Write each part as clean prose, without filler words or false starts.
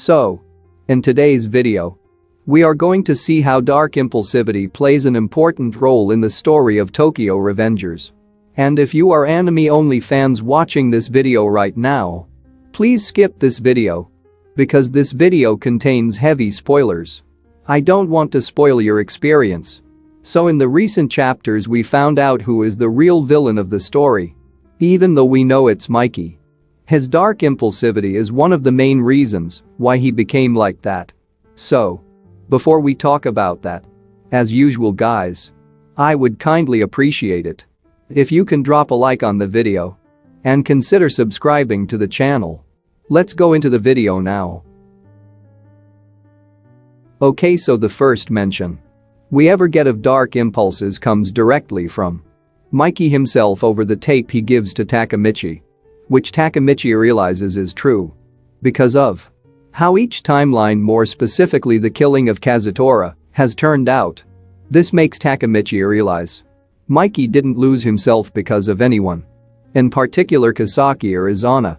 So, in today's video, we are going to see how dark impulsivity plays an important role in the story of Tokyo Revengers. And if you are anime-only fans watching this video right now, please skip this video, because this video contains heavy spoilers. I don't want to spoil your experience. So in the recent chapters we found out who is the real villain of the story. Even though we know it's Mikey. His dark impulsivity is one of the main reasons why he became like that. So, before we talk about that, as usual guys, I would kindly appreciate it if you can drop a like on the video and consider subscribing to the channel. Let's go into the video now. Okay, so the first mention we ever get of dark impulses comes directly from Mikey himself over the tape he gives to Takemichi, which Takemichi realizes is true because of how each timeline, more specifically the killing of Kazutora, has turned out. This makes Takemichi realize Mikey didn't lose himself because of anyone, in particular Kisaki or Izana,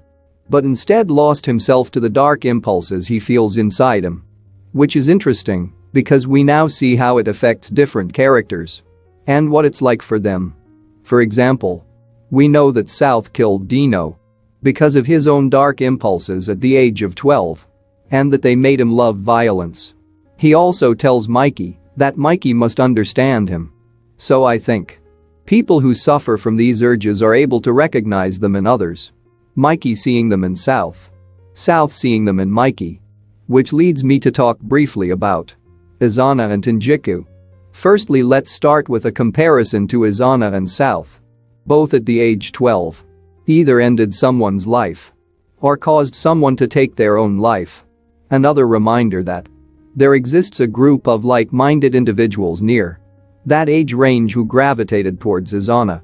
but instead lost himself to the dark impulses he feels inside him. Which is interesting because we now see how it affects different characters and what it's like for them. For example, we know that South killed Dino because of his own dark impulses at the age of 12 and that they made him love violence. He also tells Mikey that Mikey must understand him. So I think people who suffer from these urges are able to recognize them in others. Mikey seeing them in South. South seeing them in Mikey. Which leads me to talk briefly about Izana and Tenjku. Firstly, let's start with a comparison to Izana and South. Both at the age 12. Either ended someone's life or caused someone to take their own life. Another reminder that there exists a group of like-minded individuals near that age range who gravitated towards Izana.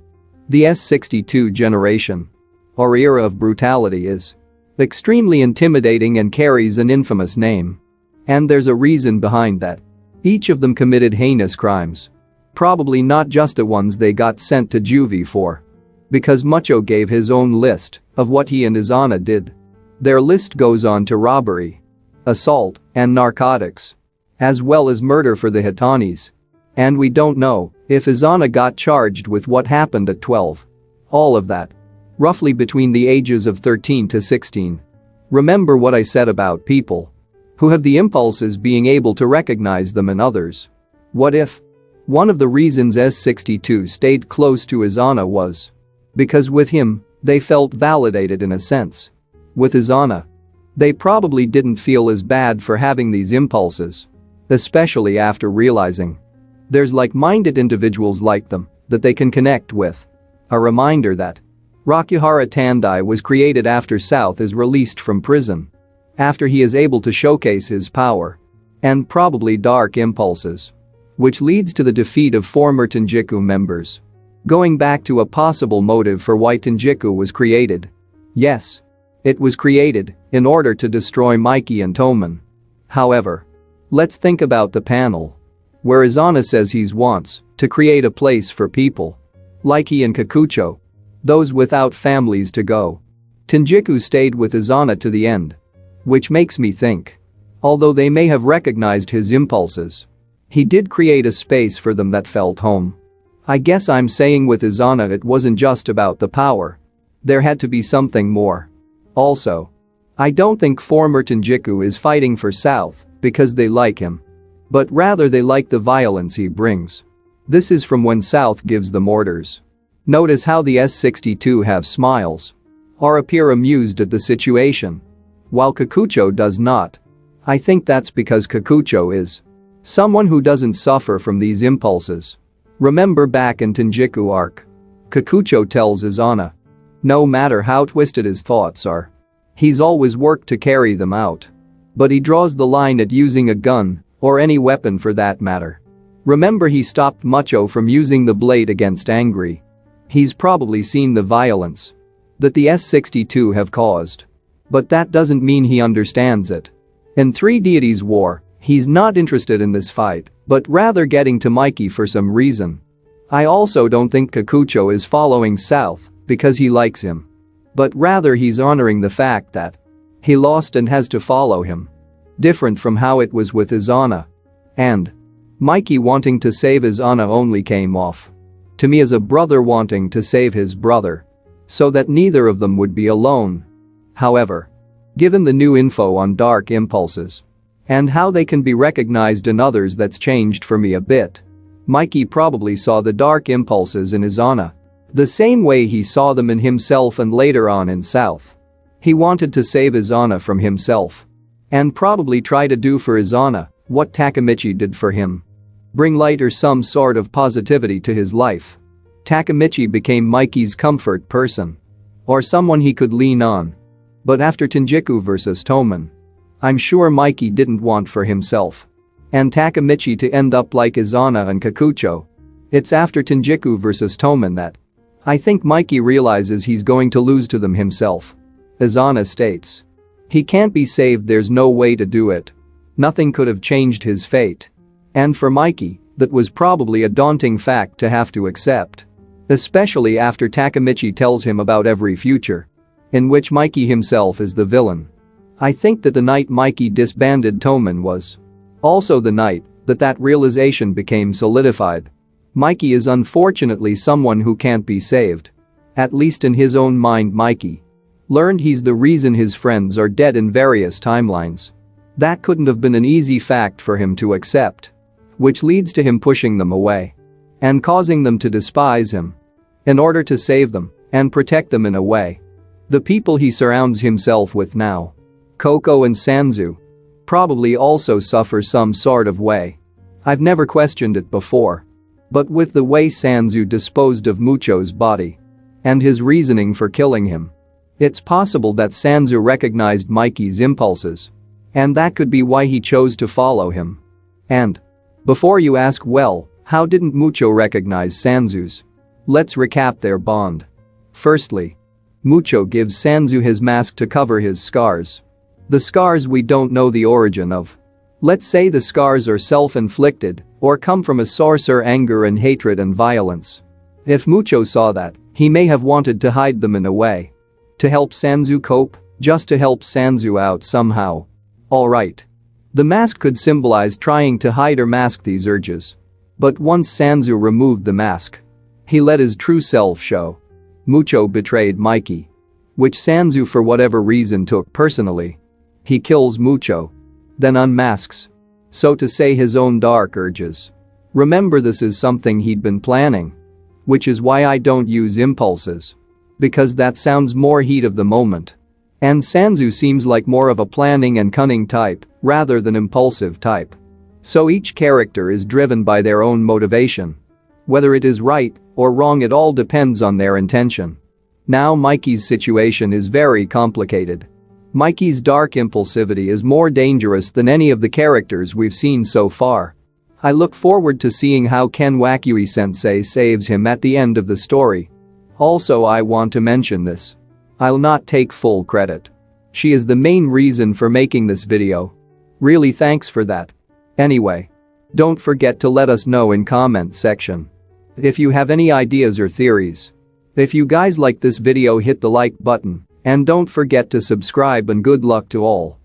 The S62 generation, or era of brutality, is extremely intimidating and carries an infamous name. And there's a reason behind that. Each of them committed heinous crimes. Probably not just the ones they got sent to juvie for. Because Muto gave his own list of what he and Izana did. Their list goes on to robbery, assault, and narcotics, as well as murder for the Hitanis. And we don't know if Izana got charged with what happened at 12. All of that roughly between the ages of 13 to 16. Remember what I said about people who have the impulses being able to recognize them in others. What if one of the reasons S62 stayed close to Izana was because with him, they felt validated in a sense. With Izana, they probably didn't feel as bad for having these impulses, especially after realizing there's like-minded individuals like them that they can connect with. A reminder that Rakuhara Tandai was created after South is released from prison. After he is able to showcase his power and probably dark impulses. Which leads to the defeat of former Tenjku members. Going back to a possible motive for why Tenjku was created. Yes, it was created in order to destroy Mikey and Toman. However, let's think about the panel where Izana says he wants to create a place for people like he and Kikucho, those without families to go. Tenjku stayed with Izana to the end. Which makes me think, although they may have recognized his impulses, he did create a space for them that felt home. I guess I'm saying with Izana it wasn't just about the power. There had to be something more. Also, I don't think former Tenjku is fighting for South because they like him. But rather they like the violence he brings. This is from when South gives them orders. Notice how the S62 have smiles or appear amused at the situation, while Kikucho does not. I think that's because Kikucho is someone who doesn't suffer from these impulses. Remember back in Tenjku arc, Kikucho tells Izana, no matter how twisted his thoughts are, he's always worked to carry them out. But he draws the line at using a gun or any weapon for that matter. Remember he stopped Muto from using the blade against Angry. He's probably seen the violence that the S62 have caused. But that doesn't mean he understands it. In Three Deities War, he's not interested in this fight, but rather getting to Mikey for some reason. I also don't think Kikucho is following South because he likes him. But rather he's honoring the fact that he lost and has to follow him. different from how it was with Izana. And Mikey wanting to save Izana only came off to me as a brother wanting to save his brother so that neither of them would be alone. However, given the new info on dark impulses and how they can be recognized in others, that's changed for me a bit. Mikey probably saw the dark impulses in Izana the same way he saw them in himself and later on in South. He wanted to save Izana from himself and probably try to do for Izana what Takemichi did for him. Bring light or some sort of positivity to his life. Takemichi became Mikey's comfort person or someone he could lean on. But after Tenjku vs Toman, I'm sure Mikey didn't want for himself and Takemichi to end up like Izana and Kikucho. It's after Tenjku vs Toman that I think Mikey realizes he's going to lose to them himself. Izana states he can't be saved, there's no way to do it. Nothing could have changed his fate. And for Mikey, that was probably a daunting fact to have to accept. Especially after Takemichi tells him about every future in which Mikey himself is the villain. I think that the night Mikey disbanded Toman was also the night that realization became solidified. Mikey is unfortunately someone who can't be saved. At least in his own mind, Mikey learned he's the reason his friends are dead in various timelines. That couldn't have been an easy fact for him to accept, which leads to him pushing them away and causing them to despise him in order to save them and protect them in a way. The people he surrounds himself with now, Coco and Sanzu, probably also suffer some sort of way. I've never questioned it before. But with the way Sanzu disposed of Mucho's body and his reasoning for killing him, it's possible that Sanzu recognized Mikey's impulses. And that could be why he chose to follow him. And before you ask, well, how didn't Mucho recognize Sanzu's? Let's recap their bond. Firstly, Mucho gives Sanzu his mask to cover his scars. The scars we don't know the origin of. Let's say the scars are self-inflicted or come from a source or anger and hatred and violence. If Mucho saw that, he may have wanted to hide them in a way to help Sanzu cope, just to help Sanzu out somehow. Alright. The mask could symbolize trying to hide or mask these urges. But once Sanzu removed the mask, he let his true self show. Mucho betrayed Mikey, which Sanzu for whatever reason took personally. He kills Mucho, then unmasks, so to say, his own dark urges. Remember, this is something he'd been planning. Which is why I don't use impulses. Because that sounds more heat of the moment. And Sanzu seems like more of a planning and cunning type rather than impulsive type. So each character is driven by their own motivation. Whether it is right or wrong, it all depends on their intention. Now Mikey's situation is very complicated. Mikey's dark impulsivity is more dangerous than any of the characters we've seen so far. I look forward to seeing how Ken Wakui-sensei saves him at the end of the story. Also, I want to mention this. I'll not take full credit. She is the main reason for making this video. Really, thanks for that. Anyway, don't forget to let us know in comment section if you have any ideas or theories. If you guys like this video, hit the like button. And don't forget to subscribe, and good luck to all.